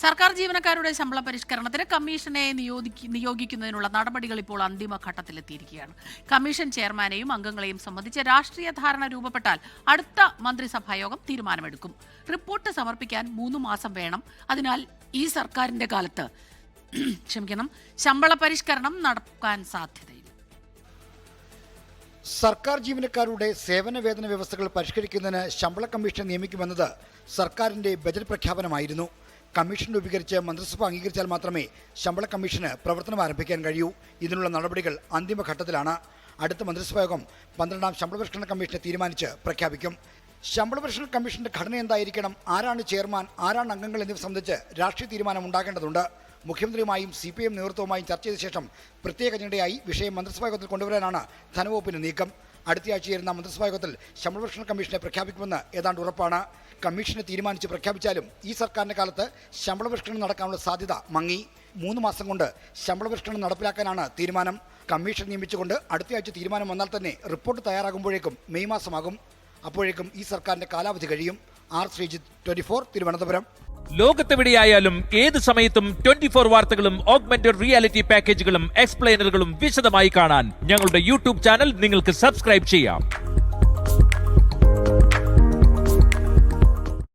സർക്കാർ ജീവനക്കാരുടെ ശമ്പള പരിഷ്കരണത്തിന് കമ്മീഷനെ നിയോഗിക്കുന്നതിനുള്ള നടപടികൾ ഇപ്പോൾ അന്തിമഘട്ടത്തിലെത്തിയിരിക്കുകയാണ്. കമ്മീഷൻ ചെയർമാനെയും അംഗങ്ങളെയും സംബന്ധിച്ച് രാഷ്ട്രീയ ധാരണ രൂപപ്പെട്ടാൽ അടുത്ത മന്ത്രിസഭായോഗം തീരുമാനമെടുക്കും. റിപ്പോർട്ട് സമർപ്പിക്കാൻ 3 മാസം വേണം. അതിനാൽ ഈ സർക്കാരിന്റെ കാലത്ത് ശമ്പള പരിഷ്കരണം നടക്കാൻ സാധ്യതയില്ല. സർക്കാർ ജീവനക്കാരുടെ സേവന വേതന വ്യവസ്ഥകൾ പരിഷ്കരിക്കുന്നതിന് ശമ്പള കമ്മീഷനെ നിയമിക്കുമെന്നത് സർക്കാരിന്റെ ബജറ്റ് പ്രഖ്യാപനമായിരുന്നു. കമ്മീഷൻ രൂപീകരിച്ച് മന്ത്രിസഭ അംഗീകരിച്ചാൽ മാത്രമേ ശമ്പള കമ്മീഷന് പ്രവർത്തനം ആരംഭിക്കാൻ കഴിയൂ. ഇതിനുള്ള നടപടികൾ അന്തിമഘട്ടത്തിലാണ്. അടുത്ത മന്ത്രിസഭായോഗം 12ാം ശമ്പള പരിഷ്കരണ കമ്മീഷനെ തീരുമാനിച്ച് പ്രഖ്യാപിക്കും. ശമ്പള പരിഷ്കരണ കമ്മീഷന്റെ ഘടന എന്തായിരിക്കണം, ആരാണ് ചെയർമാൻ, ആരാണ് അംഗങ്ങൾ എന്നിവ സംബന്ധിച്ച് രാഷ്ട്രീയ തീരുമാനം ഉണ്ടാകേണ്ടതുണ്ട്. മുഖ്യമന്ത്രിയുമായും CPM നേതൃത്വവുമായും ചർച്ച ചെയ്ത ശേഷം പ്രത്യേക അജണ്ടയായി വിഷയം മന്ത്രിസഭായോഗത്തിൽ കൊണ്ടുവരാനാണ് ധനവകുപ്പിന്റെ നീക്കം. അടുത്തയാഴ്ച ചേരുന്ന മന്ത്രിസഭായോഗത്തിൽ ശമ്പള പരിഷ്കരണ കമ്മീഷനെ പ്രഖ്യാപിക്കുമെന്ന് ഏതാണ്ട് ഉറപ്പാണ്. കമ്മീഷനെ തീരുമാനിച്ച് പ്രഖ്യാപിച്ചാലും ഈ സർക്കാരിന്റെ കാലത്ത് ശമ്പള പരിഷ്കരണം നടക്കാനുള്ള സാധ്യത മങ്ങി. 3 മാസം കൊണ്ട് ശമ്പള പരിഷ്കരണം നടപ്പിലാക്കാനാണ് തീരുമാനം. കമ്മീഷൻ നിയമിച്ചുകൊണ്ട് അടുത്തയാഴ്ച തീരുമാനം വന്നാൽ തന്നെ റിപ്പോർട്ട് തയ്യാറാകുമ്പോഴേക്കും മെയ് മാസമാകും. അപ്പോഴേക്കും ഈ സർക്കാരിന്റെ കാലാവധി കഴിയും. R. ശ്രീജിത്ത്, 24, തിരുവനന്തപുരം. ലോകത്തെവിടെയായാലും ഏത് സമയത്തും 24 വാർത്തകളും ഓഗ്മെന്റഡ് റിയാലിറ്റി പാക്കേജുകളും എക്സ്പ്ലെയിനറുകളും വിശദമായി കാണാൻ ഞങ്ങളുടെ YouTube ചാനൽ നിങ്ങൾക്ക് സബ്സ്ക്രൈബ് ചെയ്യാം.